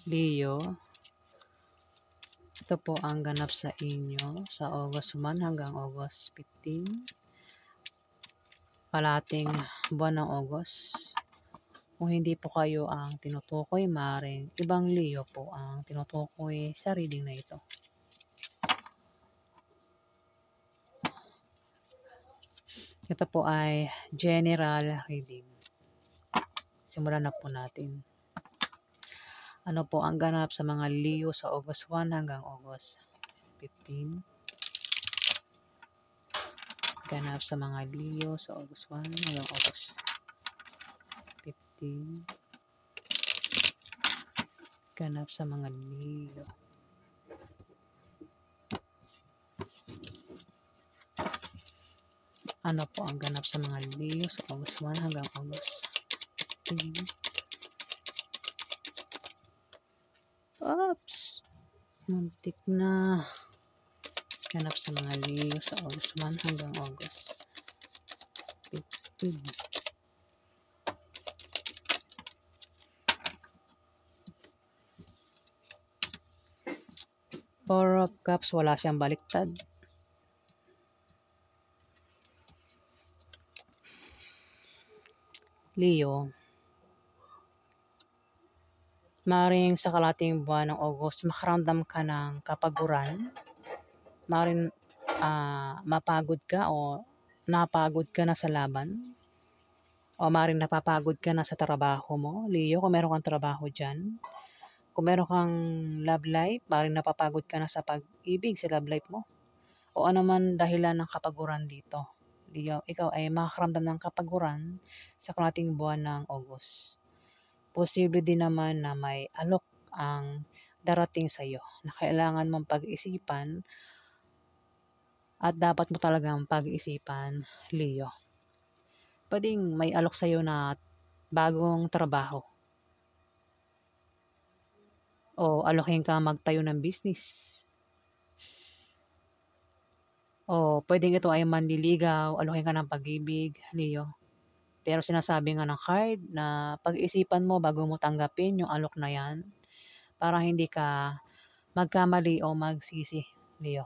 Leo, ito po ang ganap sa inyo sa August 1 hanggang August 15. Kalahating buwan ng August. Kung hindi po kayo ang tinutukoy, maaaring ibang Leo po ang tinutukoy sa reading na ito. Ito po ay general reading. Simulan na po natin. Ano po ang ganap sa mga Leo sa August 1 hanggang August 15? Ganap sa mga Leo sa August 1 hanggang August 15. Ganap sa mga Leo. Ano po ang ganap sa mga Leo sa August 1 hanggang August 15? Oops! Muntik na. Ganap sa mga Leo sa August 1 hanggang August 15. Four of Cups, wala siyang baliktad. Leo, maaaring sa kalating buwan ng August, makaramdam ka ng kapaguran. Maaaring mapagod ka o napagod ka na sa laban. O maaaring napapagod ka na sa trabaho mo. Leo, kung meron kang trabaho dyan. Kung meron kang love life, maaaring napapagod ka na sa pag-ibig sa love life mo. O ano man dahilan ng kapaguran dito. Leo, ikaw ay makakaramdam ng kapaguran sa kalating buwan ng August. Posible din naman na may alok ang darating sa iyo na kailangan mong pag-isipan at dapat mo talagang pag-isipan, Leo. Pwedeng may alok sa iyo na bagong trabaho. O alokin ka magtayo ng business. O pwedeng ito ay manliligaw, alokin ka ng pag-ibig, Leo. Pero sinasabi nga ng card na pag-isipan mo bago mo tanggapin yung alok na yan para hindi ka magkamali o magsisi, Leo.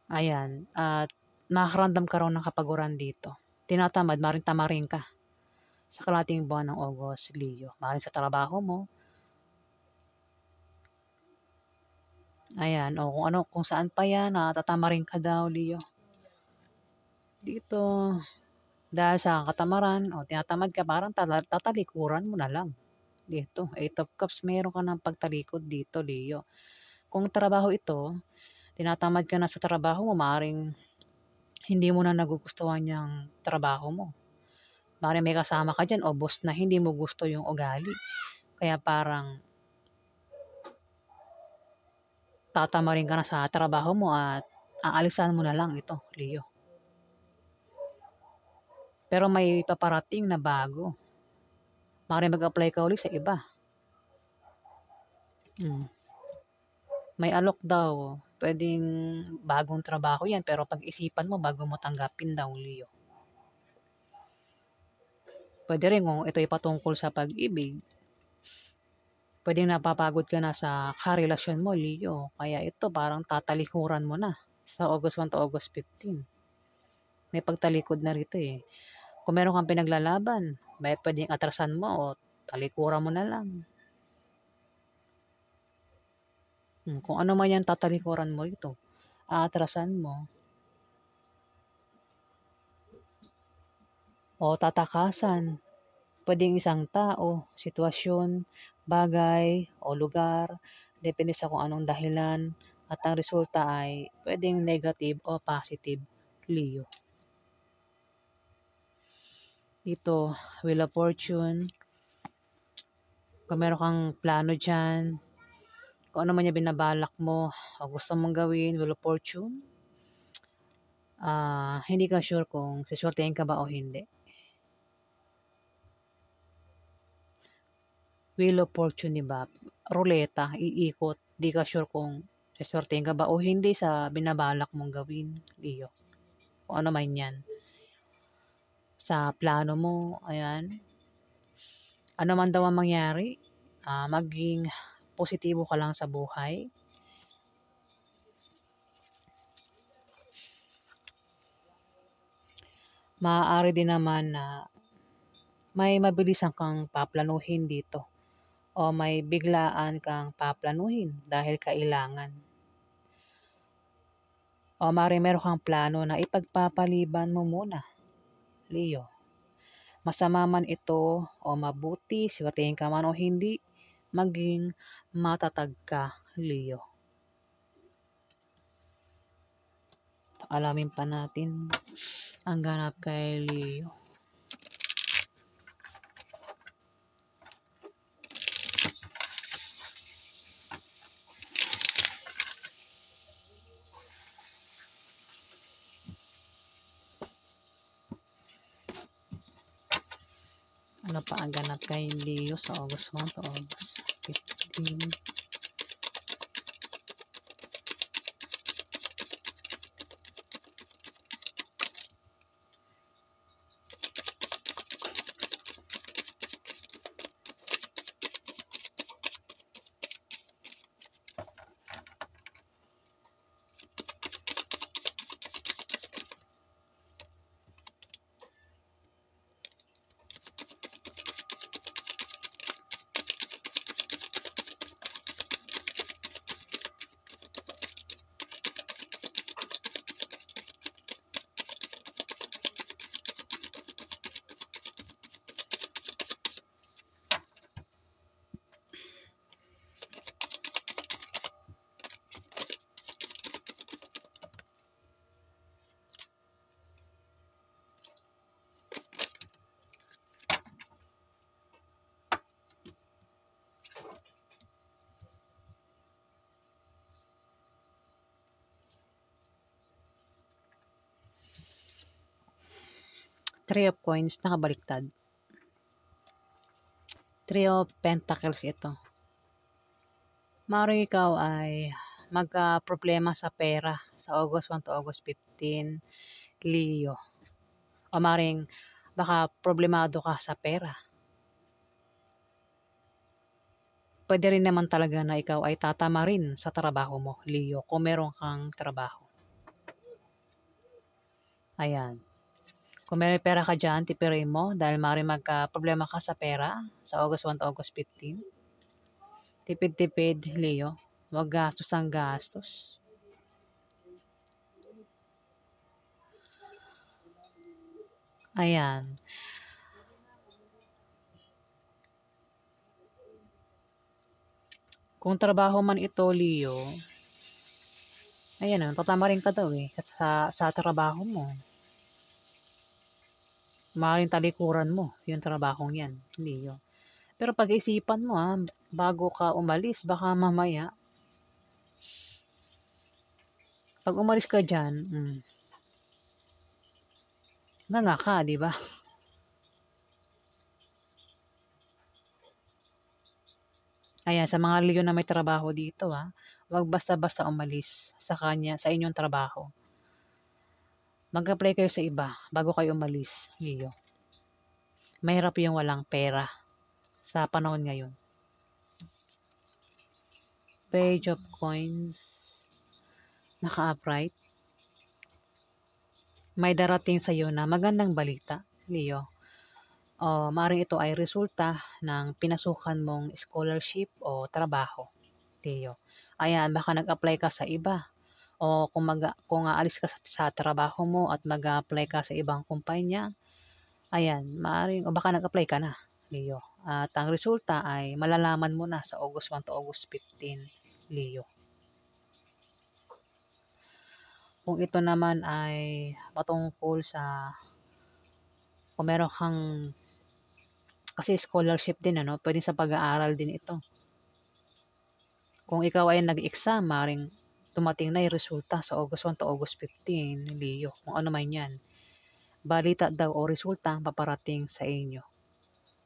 Ayan, at makakaramdam ka raw ng kapaguran dito. Tinatamad, maaaring tamarin ka sa kalating buwan ng August, Leo. Maaaring sa trabaho mo. Ayan, o kung ano, kung saan pa yan, tatamarin ka daw, Leo. Dito, dahil sa katamaran, o tinatamad ka, parang tatalikuran mo na lang. Dito, 8 of Cups, meron ka ng pagtalikod dito, Leo. Kung trabaho ito, tinatamad ka na sa trabaho mo, maaaring hindi mo na nagugustuhan yung trabaho mo. Maaaring may kasama ka dyan o boss na hindi mo gusto yung ugali. Kaya parang tatamarin ka na sa trabaho mo at aalisan mo na lang ito, Leo. Pero may paparating na bago. Maaaring mag-apply ka ulit sa iba. May alok daw. Pwedeng bagong trabaho yan pero pag-isipan mo bago mo tanggapin daw, Leo. Pwede rin kung ito ay patungkol sa pag-ibig. Pwedeng napapagod ka na sa karelasyon mo, Leo. Kaya ito parang tatalikuran mo na sa August 1 to August 15. May pagtalikod na rito eh. Kung meron kang pinaglalaban, pwedeng atrasan mo o talikuran mo na lang. Kung ano man yan tatalikuran mo rito, aatrasan mo. O tatakasan. Pwedeng isang tao, sitwasyon, bagay, o lugar, depende sa kung anong dahilan, at ang resulta ay pwedeng negative o positive, Leo. Dito, Wheel of Fortune. Kung meron kang plano dyan, kung ano man yung binabalak mo o gusto mong gawin, Wheel of Fortune, hindi ka sure kung siswertein ka ba o hindi. Wheel of Fortune, diba? Ruleta, iikot. Di ka sure kung siswertein ka ba o hindi sa binabalak mong gawin, Leo. Kung ano man yan. Sa plano mo, ayan. Ano man daw ang mangyari, maging positibo ka lang sa buhay. Maaari din naman na may mabilisan kang paplanuhin dito o may biglaan kang paplanuhin dahil kailangan. O maaaring meron kang plano na ipagpapaliban mo muna, Leo. Masama man ito o mabuti, swertehin ka man o hindi, maging matatag ka, Leo. Alamin pa natin ang ganap kay Leo. Ano pa ang ganap kay Leo sa August 1 to August 15? Three of Coins, nakabaliktad. Three of Pentacles ito. Maaaring ikaw ay magka-problema sa pera sa August 1 to August 15, Leo. O maaaring baka problemado ka sa pera. Pwede rin naman talaga na ikaw ay tatama rin sa trabaho mo, Leo, kung meron kang trabaho. Ayan. Kung may pera ka dyan, tipirin mo dahil maaaring magka-problema ka sa pera sa August 1 to August 15. Tipid-tipid, Leo. Huwag gastos ang gastos. Ayan. Kung trabaho man ito, Leo, ayan, tatama rin ka daw sa trabaho mo. Maaaring talikuran mo yung trabahong yan, Leo. Pero pag-isipan mo bago ka umalis, baka mamaya, pag umalis ka dyan, nga ka, di ba? Ayan, sa mga Leo na may trabaho dito, wag basta-basta umalis sa inyong trabaho. Mag-apply kayo sa iba bago kayo umalis, Leo. Mahirap yung walang pera sa panahon ngayon. Page of Coins, naka-upright. May darating sa iyo na magandang balita, Leo. Maaaring ito ay resulta ng pinasukan mong scholarship o trabaho, Leo. Ayan, baka nag-apply ka sa iba o kung aalis ka sa trabaho mo at mag-apply ka sa ibang kumpanya, ayan, maaaring o baka nag-apply ka na, Leo. At ang resulta ay malalaman mo na sa August 1 to August 15, Leo. Kung ito naman ay patungkol sa kung meron kang kasi scholarship din pwede sa pag-aaral din ito. Kung ikaw ay nag-exam, maaaring dumating na yung resulta sa August 1 to August 15, Leo. Kung ano man yan. Balita daw o resulta ang paparating sa inyo.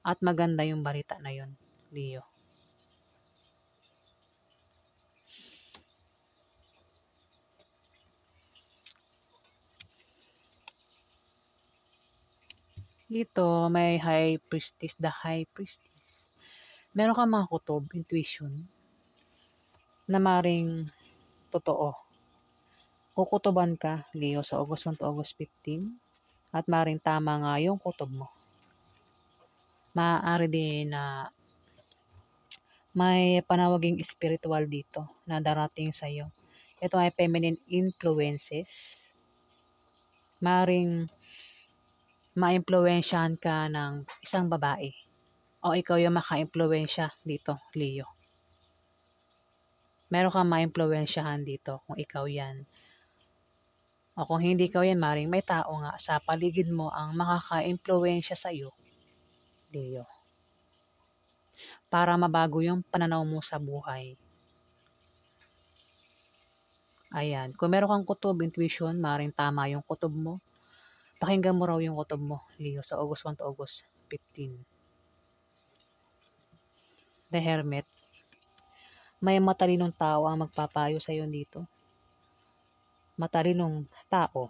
At maganda yung balita na yun, Leo. Dito may High Priestess, the High Priestess. Meron kang mga kutob, intuition, na maring totoo. Kukutuban ka, Leo, sa August 1 to August 15, at maring tama nga yung kutob mo. Maaari din na may panawaging spiritual dito na darating sa iyo. Ito ay feminine influences. Maring maimpluwensyahan ka ng isang babae o ikaw yung maka-impluwensya dito, Leo. Meron kang maimpluwensyahan dito kung ikaw yan. O kung hindi ikaw yan, maring may tao nga sa paligid mo ang makaka-impluwensya sa iyo, Leo. Para mabago yung pananaw mo sa buhay. Ayan. Kung meron kang kutob, intuition, maring tama yung kutob mo. Pakinggan mo raw yung kutob mo, Leo, sa August 1 to August 15. The Hermit. May matalinong tao ang magpapayo sa iyo dito. Matalinong tao.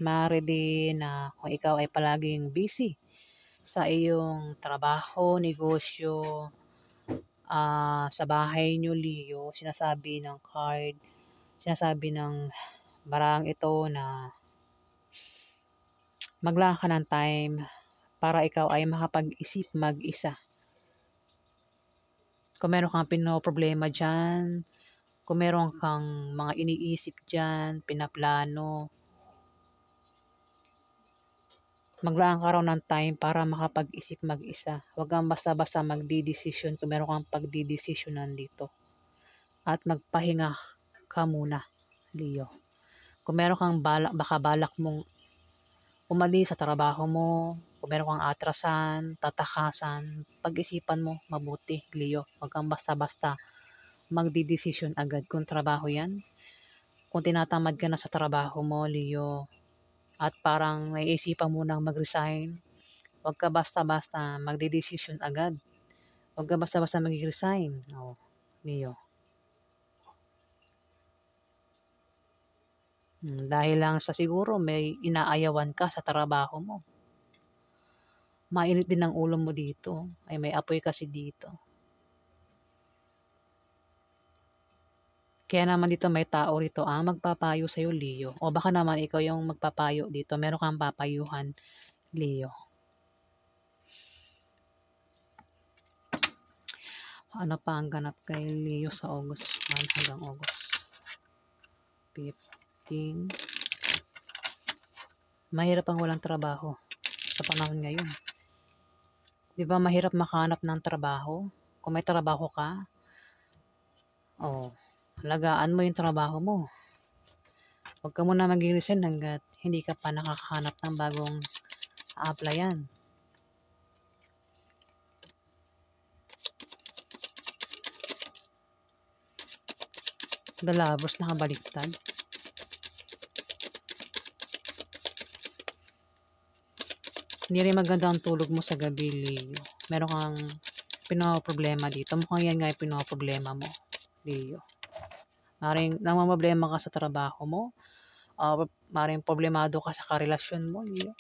Maaari din na kung ikaw ay palaging busy sa iyong trabaho, negosyo, sa bahay nyo, Leo, sinasabi ng card, sinasabi ng barang ito na maglaan ka ng time para ikaw ay makapag-isip mag-isa. Kung meron kang pinoproblema dyan, kung meron kang mga iniisip dyan, pinaplano, maglaan ka raw ng time para makapag-isip mag-isa. Huwag kang basta-basta magdidesisyon kung meron kang pagdidesisyonan dito. At magpahinga ka muna, Leo. Kung meron kang baka balak mong umalis sa trabaho mo, kung meron kang atrasan, tatakasan, pag-isipan mo mabuti, Leo. Huwag kang basta-basta magdidesisyon agad kung trabaho yan. Kung tinatamad ka na sa trabaho mo, Leo, at parang naiisipan mo nang mag-resign, huwag ka basta-basta magdidesisyon agad. Huwag ka basta-basta mag-resign. Oh, Leo. Dahil lang sa siguro may inaayawan ka sa trabaho mo. Mainit din ang ulo mo dito. Ay may apoy kasi dito. Kaya naman dito may tao rito ang magpapayo sa'yo, Leo. O baka naman ikaw yung magpapayo dito. Meron kang papayuhan, Leo. Ano pa ang ganap kay Leo sa August 1 hanggang August 15? Mahirap ang walang trabaho sa panahon ngayon. Di ba mahirap makahanap ng trabaho? Kung may trabaho ka, alagaan mo yung trabaho mo. Huwag ka muna mag-resign hanggat hindi ka pa nakakahanap ng bagong applyan. The Lovers nakabaliktad. Hindi rin maganda ang tulog mo sa gabi, Leo. Meron kang pinoproblema dito. Mukhang yan nga yung pinoproblema mo, Leo. Maring namamblema ka sa trabaho mo. Maring problemado ka sa karelasyon mo, Leo.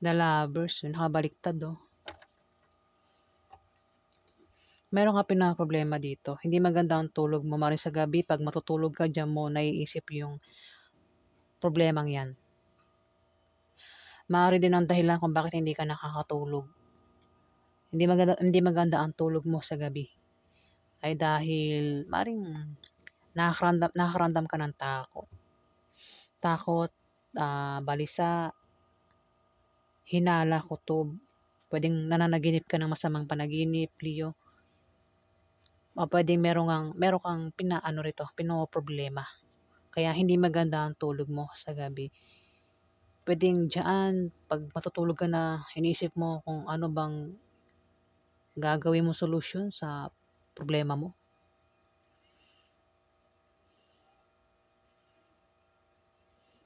The Lovers, nakabaliktad, oh. Meron ka pinaproblema dito. Hindi maganda ang tulog mo. Maring sa gabi, pag matutulog ka dyan mo, naiisip yung problemang yan. Maaari din ang dahilan kung bakit hindi ka nakakatulog. Hindi maganda ang tulog mo sa gabi. Ay dahil maring nakakaramdam ka ng takot. Takot, balisa, hinala, kutob. Pwedeng nananaginip ka ng masamang panaginip, Leo. O pwedeng meron kang pinoproblema. Kaya hindi maganda ang tulog mo sa gabi. Pwedeng dyan, pag matutulog ka na, iniisip mo kung ano bang gagawin mo solusyon sa problema mo.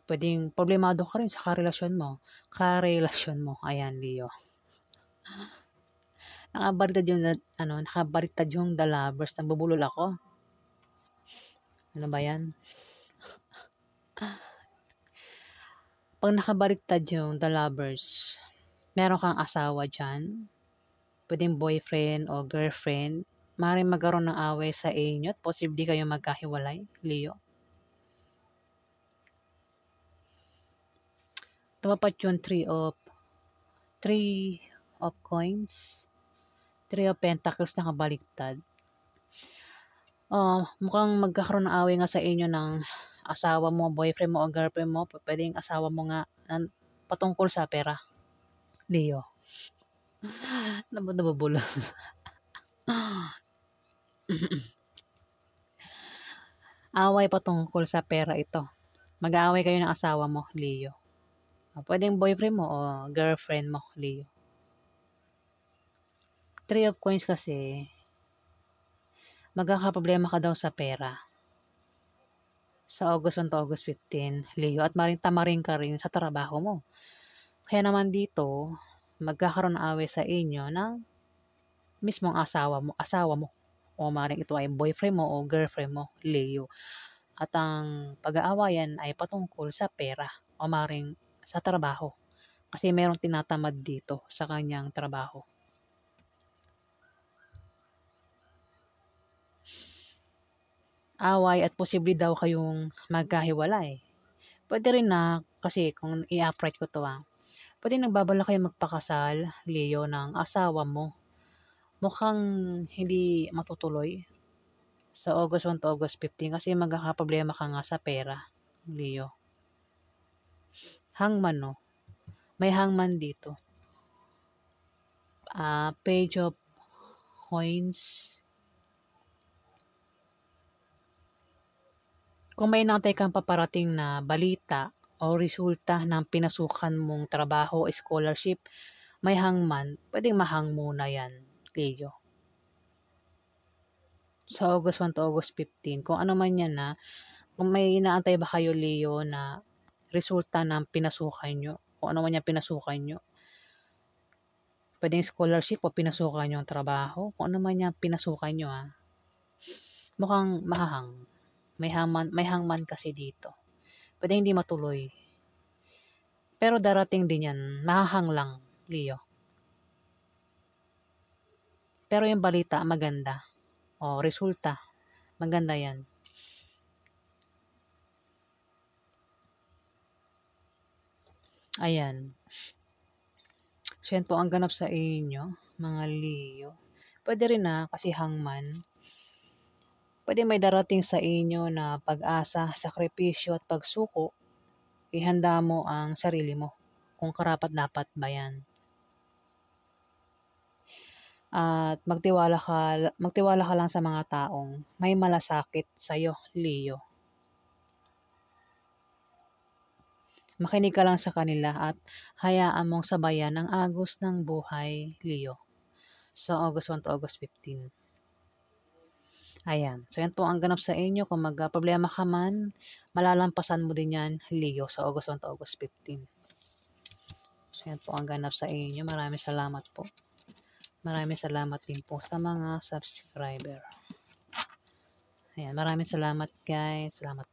Pwedeng problemado ka rin sa karelasyon mo. Ayan, Leo. Nakabaliktad yung The Lovers. Nabubulol ako. Ano ba yan? 'Pag nakabaliktad yung The Lovers, meron kang asawa diyan, puwedeng boyfriend o girlfriend, maaaring magkaroon ng away sa inyo at posible kayong magkahiwalay, Leo. Tumapat yung Three of Coins, Three of Pentacles nakabaliktad. Mukhang magkakaroon ng away nga sa inyo ng asawa mo, boyfriend mo o girlfriend mo, puwedeng asawa mo nga patungkol sa pera, Leo. Nabubulol. Away patungkol sa pera ito. Mag-aaway kayo ng asawa mo, Leo. Puwedeng boyfriend mo o girlfriend mo, Leo. Three of Coins kasi, magkakaproblema ka daw sa pera. Sa August 1 to August 15, Leo, at maring tamarin ka rin sa trabaho mo. Kaya naman dito, magkakaroon ng away sa inyo ng mismong asawa mo. O maring ito ay boyfriend mo o girlfriend mo, Leo. At ang pag-aawayan ay patungkol sa pera o maring sa trabaho. Kasi merong tinatamad dito sa kanyang trabaho. Away at posible daw kayong magkahiwalay. Pwede rin na, kasi kung i-upright ko to pwede nagbabala kayo magpakasal, Leo, ng asawa mo. Mukhang hindi matutuloy sa August 1 to August 15 kasi magkakaproblema ka nga sa pera, Leo. Hangman, no? May hangman dito. Page of Coins. Kung may inaantay kang paparating na balita o resulta ng pinasukan mong trabaho o scholarship, may hangman, pwedeng mahang muna yan, Leo. Sa August 1 to August 15, kung ano man yan kung may inaantay ba kayo, Leo, na resulta ng pinasukan nyo, kung ano man yan pinasukan nyo, pwedeng scholarship o pinasukan nyo ang trabaho, kung ano man yan pinasukan nyo, mukhang mahahang. May hangman kasi dito. Pwede hindi matuloy. Pero darating din yan. Mahahang lang, Leo. Pero yung balita, maganda. O, resulta, maganda yan. Ayan. So, yan po ang ganap sa inyo, mga Leo. Pwede rin kasi hangman. Pwede may darating sa inyo na pag-asa, sakripisyo at pagsuko. Ihanda mo ang sarili mo kung karapat-dapat ba yan. At magtiwala ka lang sa mga taong may malasakit sa'yo, Leo. Makinig ka lang sa kanila at hayaan mong sabayan ang agos ng buhay, Leo. So, August 1 to August 15. Ayan. So, yan po ang ganap sa inyo. Kung problema ka man, malalampasan mo din yan, Leo, sa August 1 to August 15. So, yan po ang ganap sa inyo. Maraming salamat po. Maraming salamat din po sa mga subscriber. Ayan. Maraming salamat, guys. Salamat.